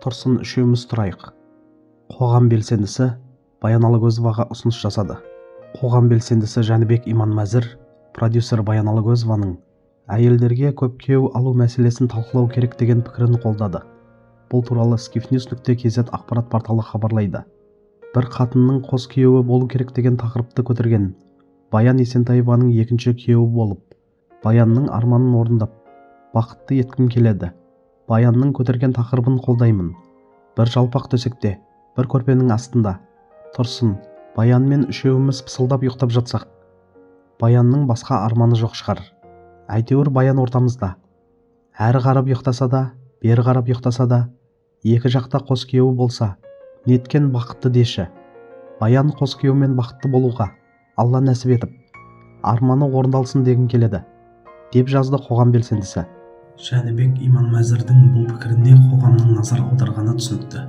Тұрсын үшеуміз тұрайық. Қоғам белсендісі Баян Алагөзоваға ұсыныс жасады. Қоғам белсендісі Жәнібек Иманмәзір продюсер Баян Алагөзованың әйелдерге көп күйеу алу мәселесін талқылау керек деген пікірін қолдады. Бұл туралы skifnews.kz ақпарат порталы хабарлайды. Бір қатынның қос күйеуі болу керек деген тақырыпты көтерген Баян Есентаеваның екінші күйеуі болып, Баянның арманын орындап, бақытты еткім келеді. Баянның көтерген тақырыбын қолдаймын. Бір жалпақ төсекте, бір көрпенің астында тұрсын, Баянмен үшеуміз пысылдап ұйықтап жатсақ. Баянның басқа арманы жоқ шығар. Әйтеуір Баян ортамызда. Әрі қарап ұйықтаса да, бері қарап ұйықтаса да, екі жақта қос күйеуі болса, неткен бақытты деші. Баян қос күйеумен бақытты болуға Алла нәсіп етіп, арманы орындалсын дегім келеді, деп жазды қоғам белсендісі. Жәнібек Иманмәзірдің бұл пікіріне қоғамның назар аударғаны түсінікті.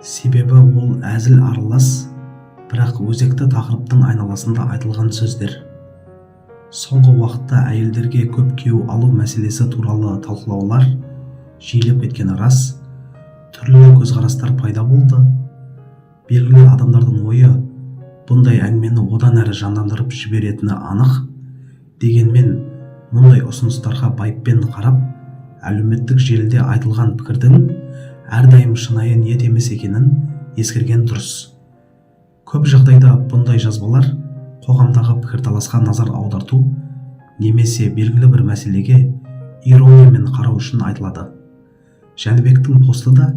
Себебі ол әзіл аралас, бірақ өзекті тақырыптың айналасында айтылған сөздер. Соңғы уақытта әйелдерге көп күйеу алу мәселесі туралы талқылаулар жиілеп кеткені рас, түрлі көзқарастар пайда болды. Белгілі адамдардың ойы бұндай әңгімені одан әрі жандандырып жіберетіні анық. Дегенмен, мұндай ұсыныстарға байыппен қарап, әлеуметтік желіде айтылған пікірдің әрдайым шынайы ниет емес екенін ескерген дұрыс. Көп жағдайда бұндай жазбалар қоғамдағы пікірталасқа назар аударту немесе белгілі бір мәселеге ирониямен қарау үшін айтылады. Жәнібектің посты да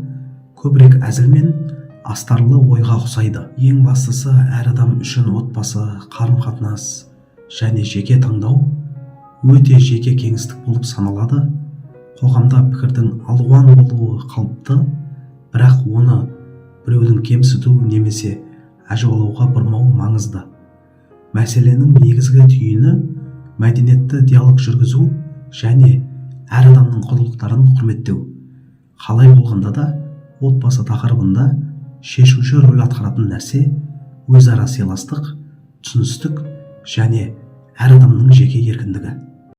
көбірек әзіл мен астарлы ойға ұқсайды. Ең бастысы әр адам үшін отбасы, қарым-қатынас және жеке таңдау өте жеке кеңістік болып саналады. Қоғамда пікірдің алуан болуы қалыпты, бірақ оны біреудің кемсіту немесе әжуалауға бұрмау маңызды. Мәселенің негізгі түйіні мәдениетті диалог жүргізу және әр адамның құндылықтарын құрметтеу. Қалай болғанда да отбасы тақырыбында шешуші рөл атқаратын нәрсе өзара сыйластық, түсіністік және әр адамның жеке еркіндігі.